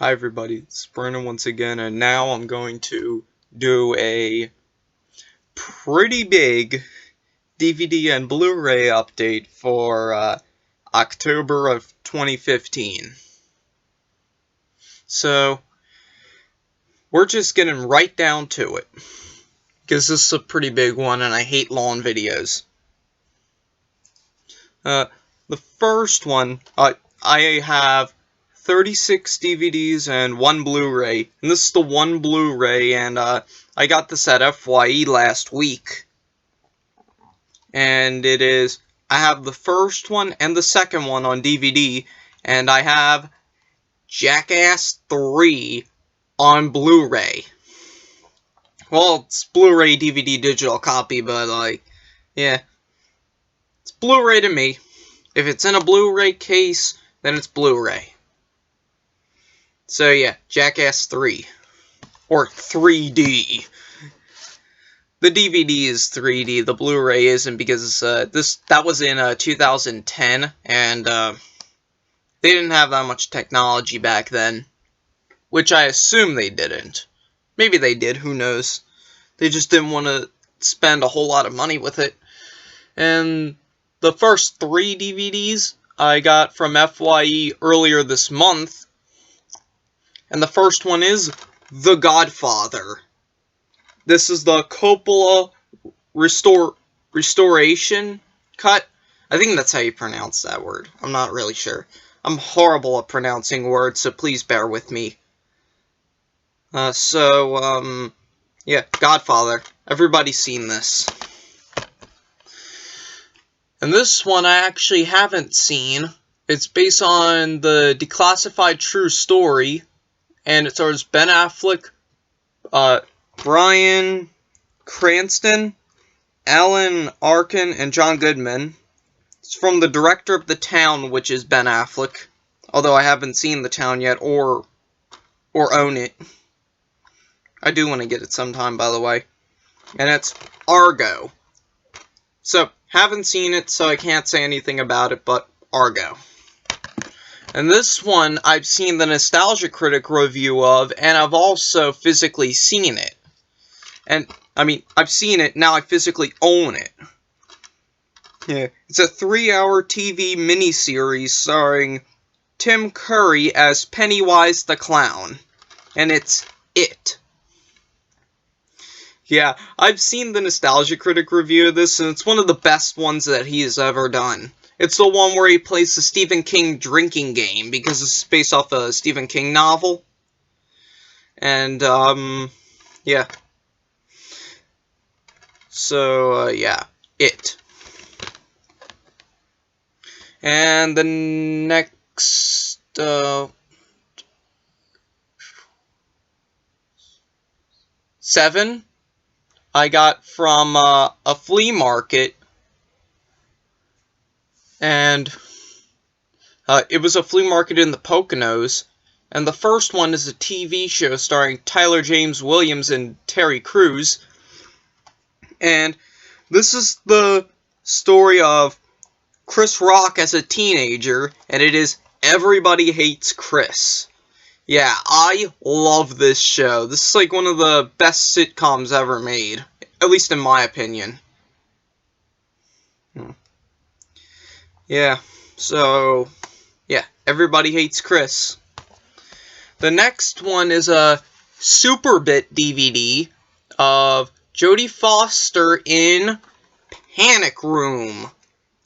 Hi everybody, it's Brandon once again, and now I'm going to do a pretty big DVD and Blu-ray update for October of 2015. So, we're just getting right down to it, because this is a pretty big one and I hate long videos. The first one, I have 36 DVDs and 1 Blu-ray, and this is the 1 Blu-ray, and I got this at FYE last week, and I have the first one and the second one on DVD, and I have Jackass 3 on Blu-ray. Well, it's Blu-ray DVD digital copy, but yeah, it's Blu-ray to me. If it's in a Blu-ray case, then it's Blu-ray. So yeah, Jackass 3. Or 3D. The DVD is 3D, the Blu-ray isn't, because that was in 2010, and they didn't have that much technology back then. Which I assume they didn't. Maybe they did, who knows. They just didn't want to spend a whole lot of money with it. And the first 3 DVDs I got from FYE earlier this month. And the first one is The Godfather. This is the Coppola restoration cut. I think that's how you pronounce that word. I'm not really sure. I'm horrible at pronouncing words, so please bear with me. Yeah, Godfather. Everybody's seen this. And this one I actually haven't seen. It's based on the declassified true story, and it stars Ben Affleck, Bryan Cranston, Alan Arkin, and John Goodman. It's from the director of The Town, which is Ben Affleck, although I haven't seen The Town yet or own it. I do want to get it sometime, by the way. And it's Argo. So, haven't seen it, so I can't say anything about it, but Argo. And this one, I've seen the Nostalgia Critic review of, and I've also physically seen it. And, I mean, I've seen it, now I physically own it. Yeah, it's a 3-hour TV miniseries starring Tim Curry as Pennywise the Clown. And it's It. Yeah, I've seen the Nostalgia Critic review of this, and it's one of the best ones that he has ever done. It's the one where he plays the Stephen King drinking game, because it's based off a Stephen King novel. And, yeah. So, yeah, It. And the next, 7, I got from, a flea market. And it was a flea market in the Poconos, and the first one is a TV show starring Tyler James Williams and Terry Crews, and this is the story of Chris Rock as a teenager, and it is Everybody Hates Chris. Yeah, I love this show. This is like one of the best sitcoms ever made, at least in my opinion. Yeah, so, yeah, Everybody Hates Chris. The next one is a Super Bit DVD of Jodie Foster in Panic Room.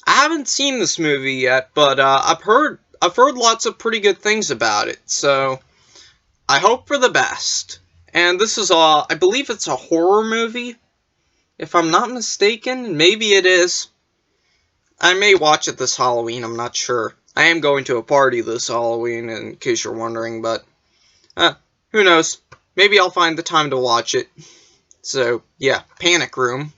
I haven't seen this movie yet, but I've heard lots of pretty good things about it, so I hope for the best. And this is I believe it's a horror movie, if I'm not mistaken. Maybe it is. I may watch it this Halloween, I'm not sure. I am going to a party this Halloween, in case you're wondering, but who knows? Maybe I'll find the time to watch it. So, yeah, Panic Room.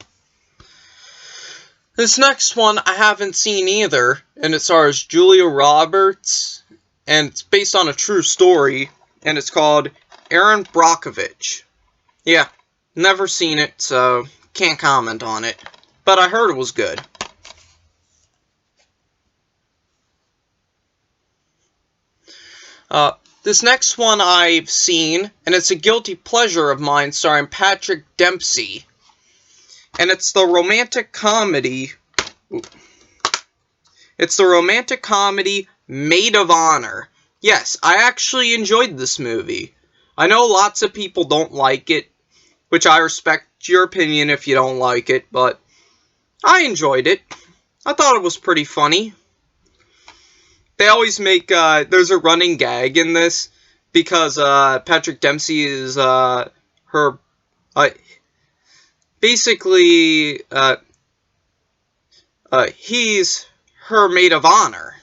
This next one I haven't seen either, and it stars Julia Roberts, and it's based on a true story, and it's called Erin Brockovich. Yeah, never seen it, so can't comment on it, but I heard it was good. This next one I've seen, and it's a guilty pleasure of mine, starring Patrick Dempsey. And it's the romantic comedy... It's the romantic comedy Maid of Honor. Yes, I actually enjoyed this movie. I know lots of people don't like it, which I respect your opinion if you don't like it, but I enjoyed it. I thought it was pretty funny. They always make, there's a running gag in this, because, Patrick Dempsey is, basically, he's her maid of honor.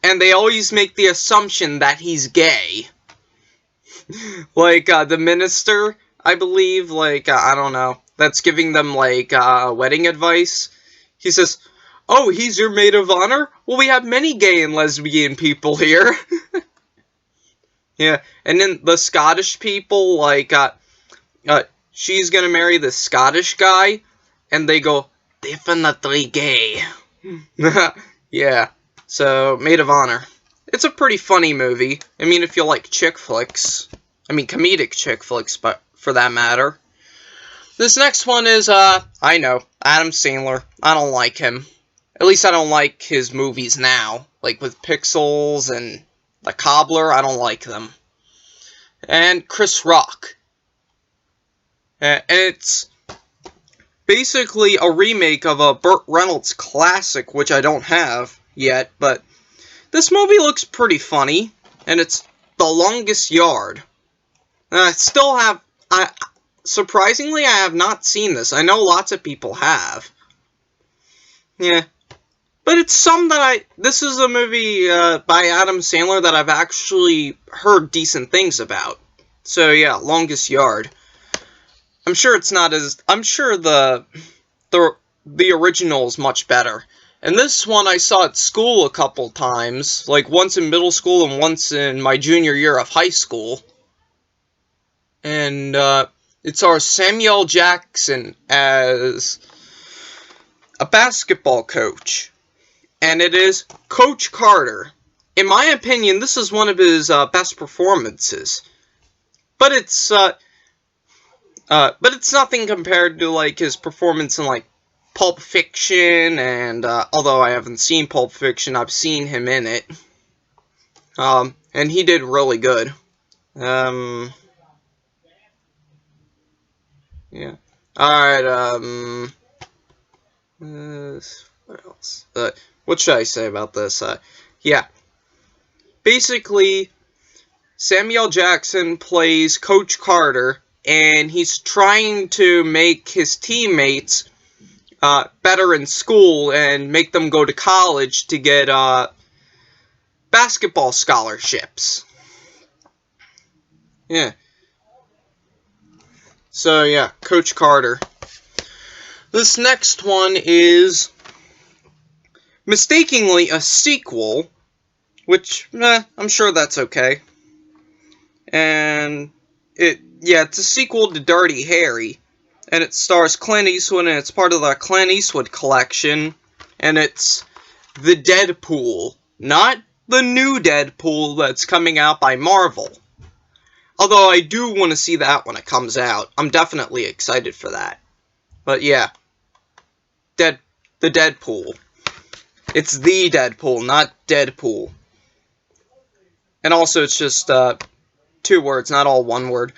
And they always make the assumption that he's gay. Like, the minister, I believe, like, I don't know, that's giving them, like, wedding advice. He says, "Oh, he's your maid of honor? Well, we have many gay and lesbian people here." Yeah, and then the Scottish people, like, she's gonna marry the Scottish guy, and they go, "Definitely gay." Yeah, so, Maid of Honor. It's a pretty funny movie. I mean, if you like chick flicks. I mean, comedic chick flicks, but for that matter. This next one is, I know, Adam Sandler. I don't like him. At least I don't like his movies now. Like, with Pixels and The Cobbler, I don't like them. And Chris Rock. And it's basically a remake of a Burt Reynolds classic, which I don't have yet, but this movie looks pretty funny, and it's The Longest Yard. And I still have, surprisingly, I have not seen this. I know lots of people have. Yeah. But it's some that this is a movie by Adam Sandler that I've actually heard decent things about. So yeah, Longest Yard. I'm sure it's not as, I'm sure the original is much better. And this one I saw at school a couple times, like once in middle school and once in my junior year of high school. And it's our Samuel Jackson as a basketball coach. And it is Coach Carter. In my opinion, this is one of his best performances. But it's nothing compared to like his performance in like Pulp Fiction, and although I haven't seen Pulp Fiction, I've seen him in it. And he did really good. Yeah. Alright, what else? What should I say about this? Yeah. Basically, Samuel Jackson plays Coach Carter, and he's trying to make his teammates better in school and make them go to college to get basketball scholarships. Yeah. So, yeah, Coach Carter. This next one is mistakenly a sequel, which, I'm sure that's okay. And it's a sequel to Dirty Harry. And it stars Clint Eastwood, and it's part of the Clint Eastwood collection. And it's the Deadpool, not the new Deadpool that's coming out by Marvel. Although I do want to see that when it comes out. I'm definitely excited for that. But yeah. The Deadpool. It's the Deadpool, not Deadpool. And also it's just 2 words, not all 1 word.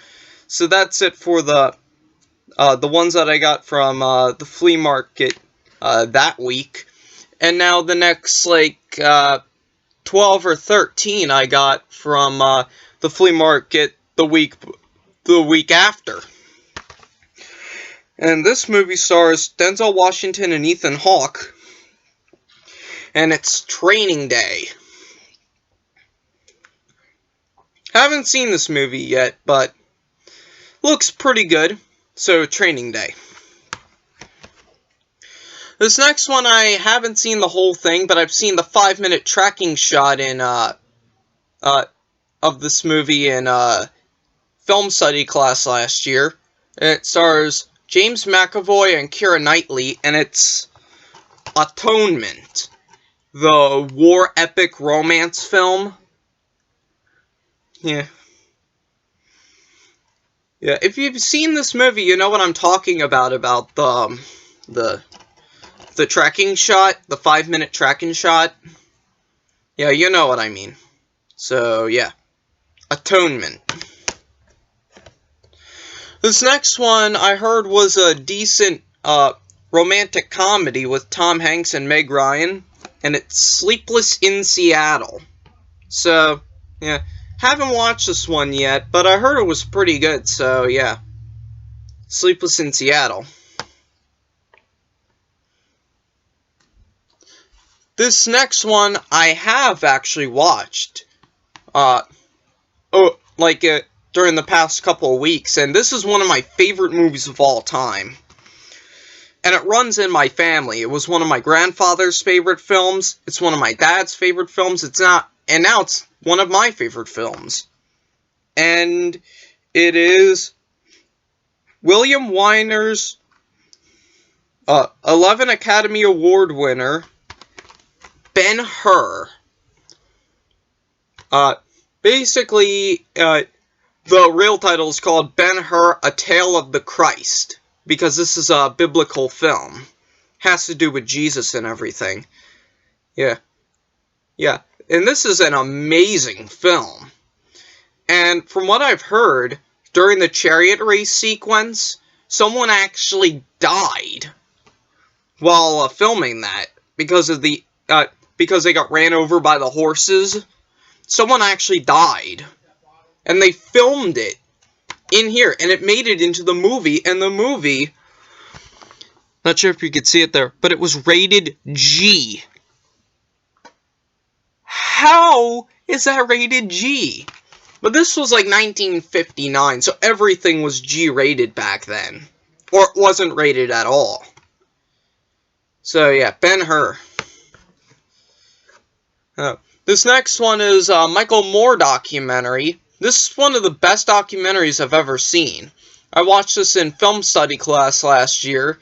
So that's it for the ones that I got from the flea market that week. And now the next, like, 12 or 13 I got from the flea market the week after. And this movie stars Denzel Washington and Ethan Hawke. And it's Training Day. Haven't seen this movie yet, but looks pretty good. So, Training Day. This next one, I haven't seen the whole thing, but I've seen the 5-minute tracking shot in, of this movie in, film study class last year. And it stars James McAvoy and Keira Knightley, and it's Atonement, the war epic romance film. Yeah. Yeah, if you've seen this movie, you know what I'm talking about the tracking shot, the 5-minute tracking shot. Yeah, you know what I mean. So, yeah. Atonement. This next one I heard was a decent romantic comedy with Tom Hanks and Meg Ryan, and it's Sleepless in Seattle. So, yeah, haven't watched this one yet, but I heard it was pretty good, so yeah. Sleepless in Seattle. This next one I have actually watched, during the past couple of weeks, and this is one of my favorite movies of all time. And it runs in my family. It was one of my grandfather's favorite films. It's one of my dad's favorite films. And now it's one of my favorite films. And it is William Wyner's 11 Academy Award winner, Ben-Hur. Basically, the real title is called Ben-Hur, A Tale of the Christ, because this is a biblical film. Has to do with Jesus and everything. Yeah. Yeah. And this is an amazing film. And from what I've heard, during the chariot race sequence, someone actually died while filming that because they got ran over by the horses. Someone actually died. And they filmed it in here, and it made it into the movie, and the movie, not sure if you could see it there, but it was rated G. How is that rated G? But this was like 1959, so everything was G-rated back then. Or it wasn't rated at all. So yeah, Ben-Hur. This next one is a Michael Moore documentary. This is one of the best documentaries I've ever seen. I watched this in film study class last year,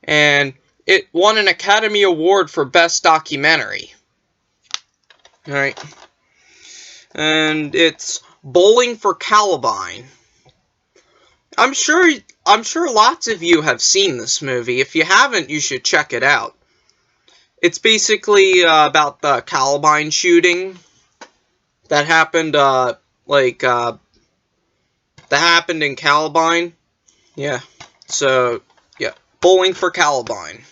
and it won an Academy Award for Best Documentary. Alright. And it's Bowling for Columbine. I'm sure lots of you have seen this movie. If you haven't, you should check it out. It's basically about the Columbine shooting that happened, that happened in Columbine. Yeah. So, yeah. Bowling for Columbine.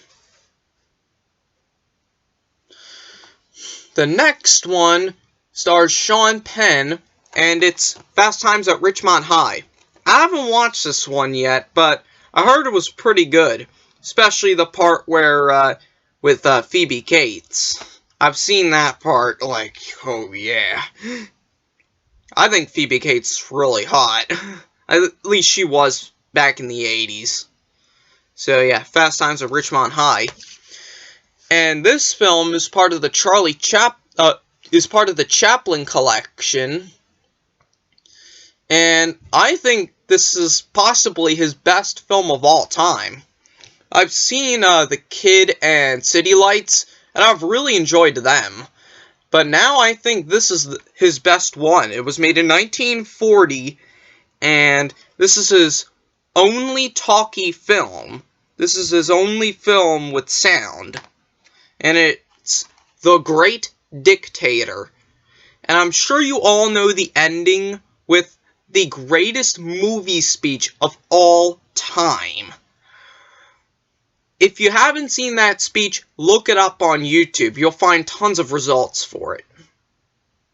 The next one stars Sean Penn, and it's Fast Times at Ridgemont High. I haven't watched this one yet, but I heard it was pretty good. Especially the part where, with Phoebe Cates. I've seen that part, like, oh yeah. I think Phoebe Cates is really hot. At least she was back in the 80s. So yeah, Fast Times at Ridgemont High. And this film is part of the Chaplin collection. And I think this is possibly his best film of all time. I've seen The Kid and City Lights, and I've really enjoyed them. But now I think this is his best one. It was made in 1940, and this is his only talkie film. This is his only film with sound. And it's The Great Dictator. And I'm sure you all know the ending with the greatest movie speech of all time. If you haven't seen that speech, look it up on YouTube. You'll find tons of results for it.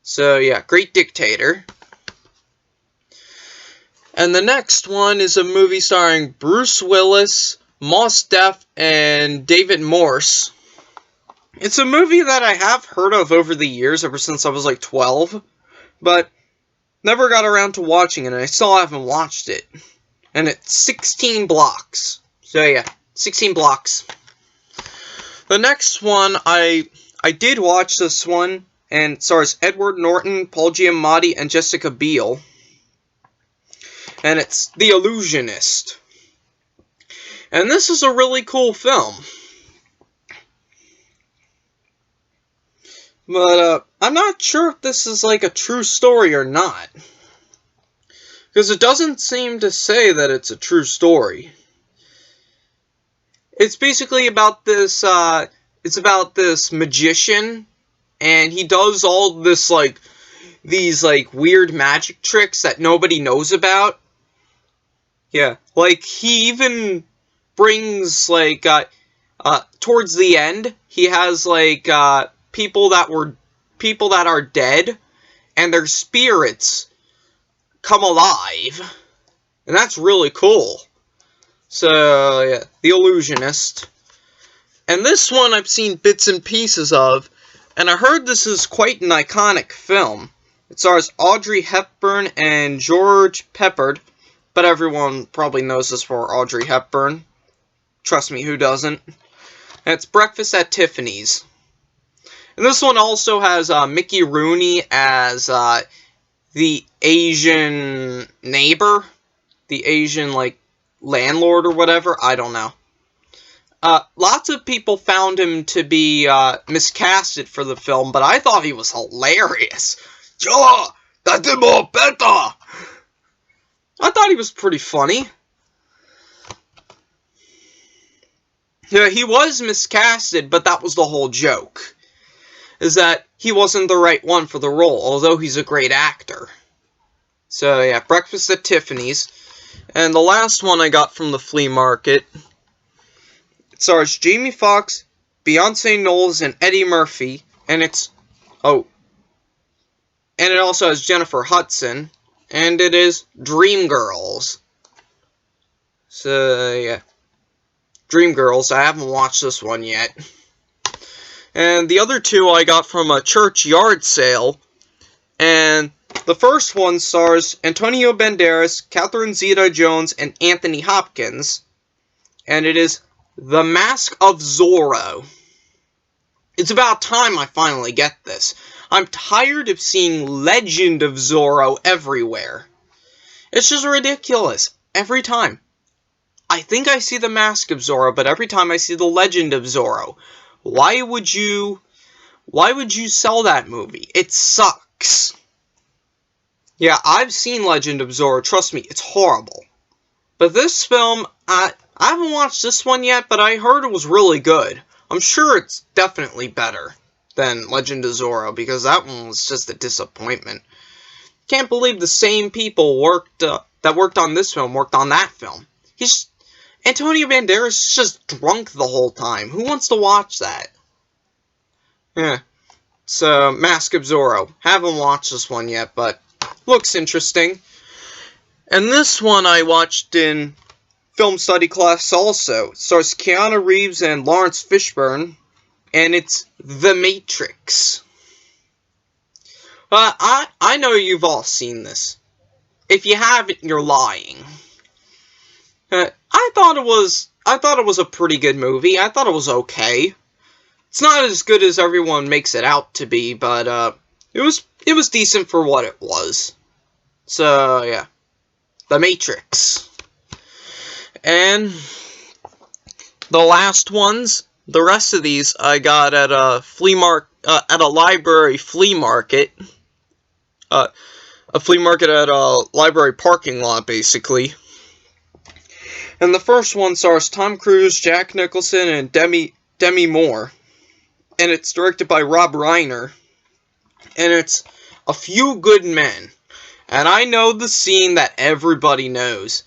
So yeah, Great Dictator. And the next one is a movie starring Bruce Willis, Mos Def, and David Morse. It's a movie that I have heard of over the years, ever since I was like 12, but never got around to watching it, and I still haven't watched it. And it's 16 blocks. So yeah, 16 blocks. The next one, I did watch this one, and it stars Edward Norton, Paul Giamatti, and Jessica Biel. And it's The Illusionist. And this is a really cool film. But, I'm not sure if this is, like, a true story or not. Because it doesn't seem to say that it's a true story. It's basically about this, it's about this magician, and he does all this, like, these, like, weird magic tricks that nobody knows about. Yeah, like, he even brings, like, towards the end, he has, like, people that are dead, and their spirits come alive. And that's really cool. So, yeah, The Illusionist. And this one I've seen bits and pieces of, and I heard this is quite an iconic film. It stars Audrey Hepburn and George Peppard, but everyone probably knows this for Audrey Hepburn. Trust me, who doesn't? And it's Breakfast at Tiffany's. And this one also has Mickey Rooney as the Asian neighbor. The Asian, like, landlord or whatever. I don't know. Lots of people found him to be miscasted for the film, but I thought he was hilarious. Yeah, that's more better. I thought he was pretty funny. Yeah, he was miscasted, but that was the whole joke. Is that he wasn't the right one for the role, although he's a great actor. So yeah, Breakfast at Tiffany's. And the last one I got from the flea market, it stars Jamie Foxx, Beyonce Knowles, and Eddie Murphy, and it also has Jennifer Hudson, and it is Dreamgirls. So yeah, Dreamgirls. I haven't watched this one yet. And the other two I got from a church yard sale, and the first one stars Antonio Banderas, Catherine Zeta-Jones, and Anthony Hopkins, and it is The Mask of Zorro. It's about time I finally get this. I'm tired of seeing Legend of Zorro everywhere. It's just ridiculous. Every time. I think I see The Mask of Zorro, but every time I see The Legend of Zorro. Why would you sell that movie? It sucks. Yeah, I've seen Legend of Zorro. Trust me, it's horrible. But this film, I haven't watched this one yet, but I heard it was really good. I'm sure it's definitely better than Legend of Zorro, because that one was just a disappointment. Can't believe the same people that worked on this film worked on that film. Antonio Banderas is just drunk the whole time. Who wants to watch that? Yeah. So, Mask of Zorro. Haven't watched this one yet, but looks interesting. And this one I watched in film study class also. It stars Keanu Reeves and Lawrence Fishburne, and it's The Matrix. I know you've all seen this. If you haven't, you're lying. I thought it was a pretty good movie. I thought it was okay. It's not as good as everyone makes it out to be, but it was decent for what it was. So yeah, The Matrix. And the last ones, the rest of these I got at a at a library flea market. A flea market at a library parking lot, basically. And the first one stars Tom Cruise, Jack Nicholson, and Demi Moore. And it's directed by Rob Reiner. And it's A Few Good Men. And I know the scene that everybody knows.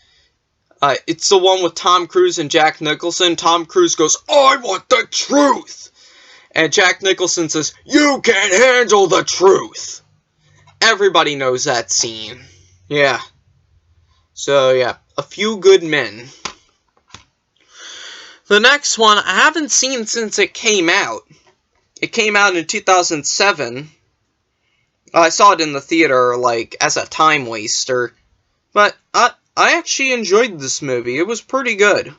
It's the one with Tom Cruise and Jack Nicholson. Tom Cruise goes, "I want the truth!" And Jack Nicholson says, "You can't handle the truth!" Everybody knows that scene. Yeah. So, yeah. A Few Good Men. The next one I haven't seen since it came out. It came out in 2007. I saw it in the theater, like, as a time waster. But I actually enjoyed this movie. It was pretty good.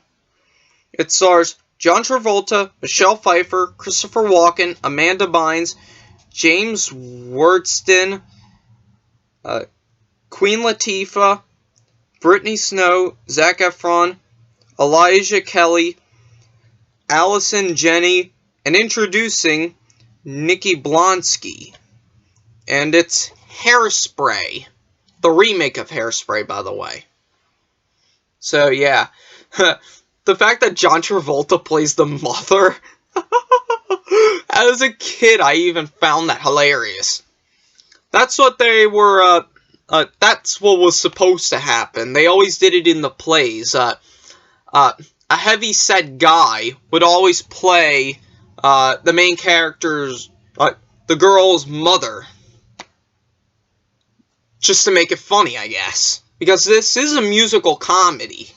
It stars John Travolta, Michelle Pfeiffer, Christopher Walken, Amanda Bynes, James Worthington, Queen Latifah, Brittany Snow, Zac Efron, Elijah Kelly, Allison Janney, and introducing Nikki Blonsky. And it's Hairspray. The remake of Hairspray, by the way. So, yeah. The fact that John Travolta plays the mother. As a kid, I even found that hilarious. That's what they were, that's what was supposed to happen. They always did it in the plays. A heavy-set guy would always play, the main character's, the girl's mother. Just to make it funny, I guess. Because this is a musical comedy.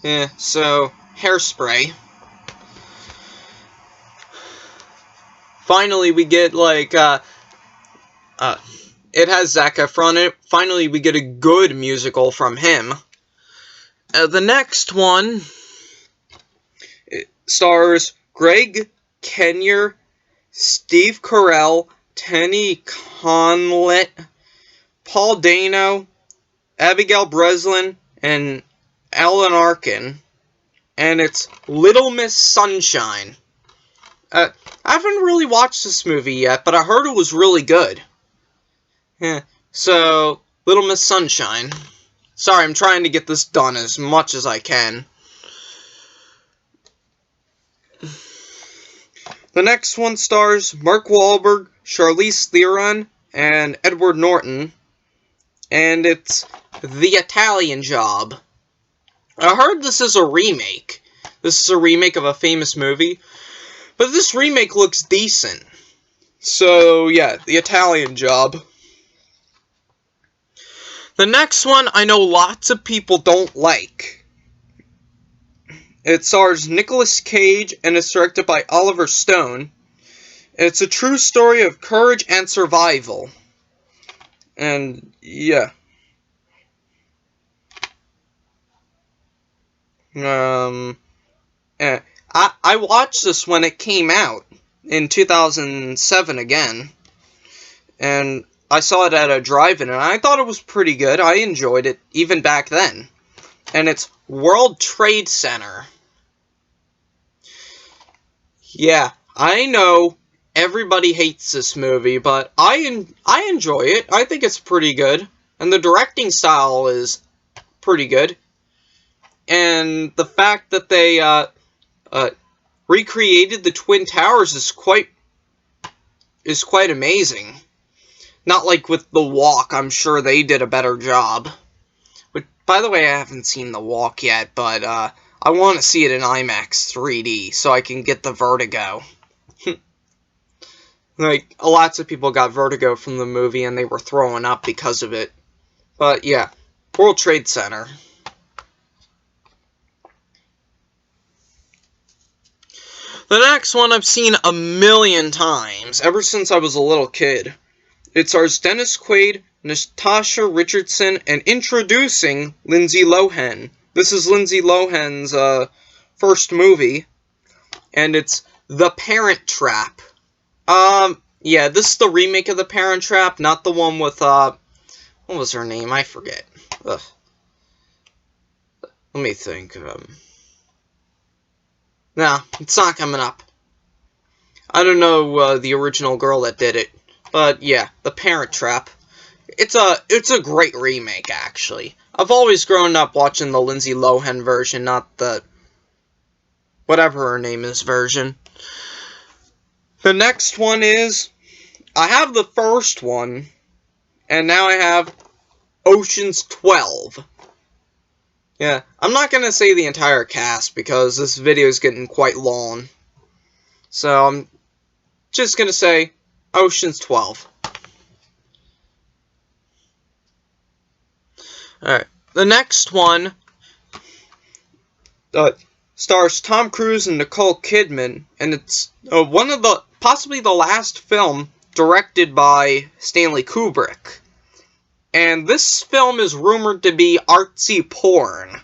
Yeah, so, Hairspray. Finally, we get, like, it has Zac Efron in it. Finally, we get a good musical from him. The next one stars Greg Kinnear, Steve Carell, Tenny Conlett, Paul Dano, Abigail Breslin, and Alan Arkin. And it's Little Miss Sunshine. I haven't really watched this movie yet, but I heard it was really good. Yeah, so, Little Miss Sunshine. Sorry, I'm trying to get this done as much as I can. The next one stars Mark Wahlberg, Charlize Theron, and Edward Norton. And it's The Italian Job. I heard this is a remake. This is a remake of a famous movie. But this remake looks decent. So, yeah, The Italian Job. The next one I know lots of people don't like. It stars Nicolas Cage and is directed by Oliver Stone. It's a true story of courage and survival. And, yeah. I watched this when it came out in 2007 again, and I saw it at a drive-in, and I thought it was pretty good. I enjoyed it even back then. And it's World Trade Center. Yeah, I know everybody hates this movie, but I enjoy it. I think it's pretty good, and the directing style is pretty good. And the fact that they recreated the Twin Towers is quite amazing. Not like with The Walk, I'm sure they did a better job. But, by the way, I haven't seen The Walk yet, but I want to see it in IMAX 3D so I can get the vertigo. Like, lots of people got vertigo from the movie and they were throwing up because of it. But, yeah, World Trade Center. The next one I've seen a million times, ever since I was a little kid. It stars Dennis Quaid, Natasha Richardson, and introducing Lindsay Lohan. This is Lindsay Lohan's first movie, and it's The Parent Trap. Yeah, this is the remake of The Parent Trap, not the one with, what was her name? I forget. Ugh. Let me think. Nah, it's not coming up. I don't know the original girl that did it, but yeah, The Parent Trap. It's a great remake, actually. I've always grown up watching the Lindsay Lohan version, not the whatever her name is version. The next one is, I have the first one, and now I have Ocean's 12. Yeah, I'm not going to say the entire cast because this video is getting quite long. So I'm just going to say Ocean's 12. Alright, the next one stars Tom Cruise and Nicole Kidman, and it's one of the, possibly the last film directed by Stanley Kubrick. And this film is rumored to be artsy porn.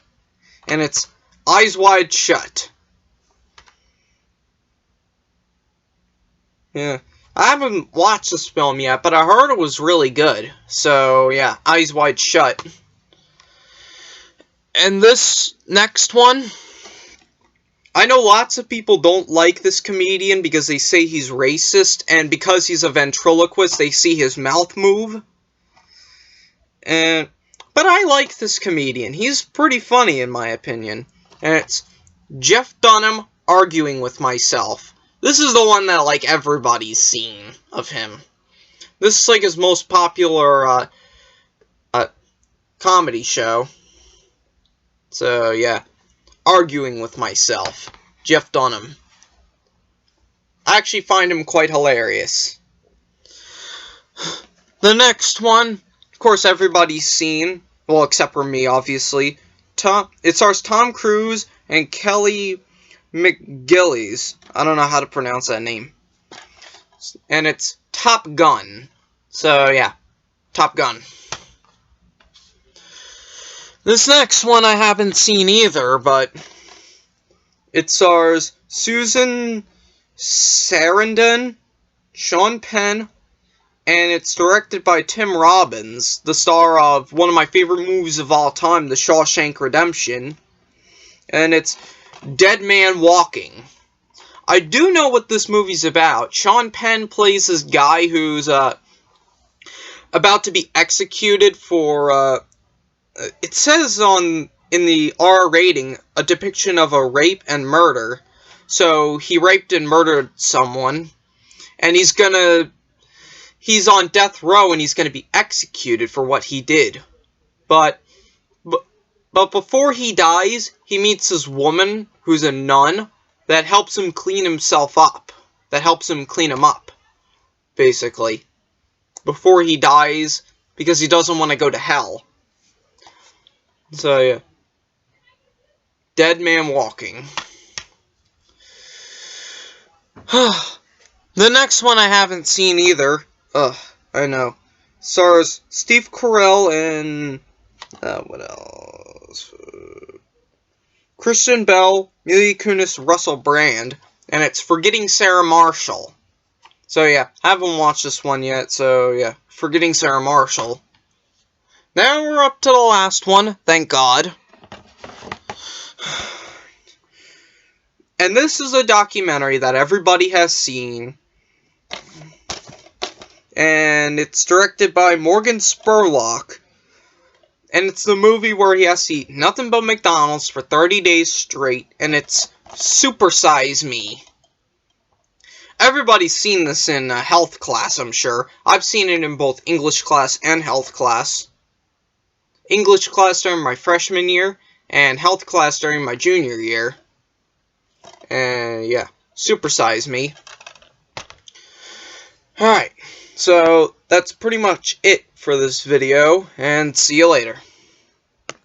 And it's Eyes Wide Shut. Yeah. I haven't watched this film yet, but I heard it was really good. So, yeah, Eyes Wide Shut. And this next one, I know lots of people don't like this comedian because they say he's racist, and because he's a ventriloquist, they see his mouth move. But I like this comedian. He's pretty funny, in my opinion. And it's Jeff Dunham arguing with myself. This is the one that, like, everybody's seen of him. This is, like, his most popular, comedy show. So, yeah. Arguing with myself. Jeff Dunham. I actually find him quite hilarious. The next one, of course, everybody's seen. Well, except for me, obviously. It stars Tom Cruise and Kelly McGillis. I don't know how to pronounce that name. And it's Top Gun. So, yeah. Top Gun. This next one I haven't seen either, but it stars Susan Sarandon, Sean Penn, and it's directed by Tim Robbins, the star of one of my favorite movies of all time, The Shawshank Redemption. And it's Dead Man Walking. I do know what this movie's about. Sean Penn plays this guy who's about to be executed for it says in the R rating, a depiction of a rape and murder. So, he raped and murdered someone, and he's on death row, and he's gonna be executed for what he did. But before he dies, he meets this woman, who's a nun, that helps him clean himself up. That helps him clean him up, basically. Before he dies, because he doesn't want to go to hell. So, yeah. Dead Man Walking. The next one I haven't seen either. I know. Stars Steve Carell and... what else? Christian Bale, Mila Kunis, Russell Brand. And it's Forgetting Sarah Marshall. So, yeah. I haven't watched this one yet, so, yeah. Forgetting Sarah Marshall. Now we're up to the last one, thank God. And this is a documentary that everybody has seen. And it's directed by Morgan Spurlock. And it's the movie where he has to eat nothing but McDonald's for 30 days straight. And it's Super Size Me. Everybody's seen this in health class, I'm sure. I've seen it in both English class and health class. English class during my freshman year, and health class during my junior year. And yeah, Super Size Me. Alright, so that's pretty much it for this video, and see you later.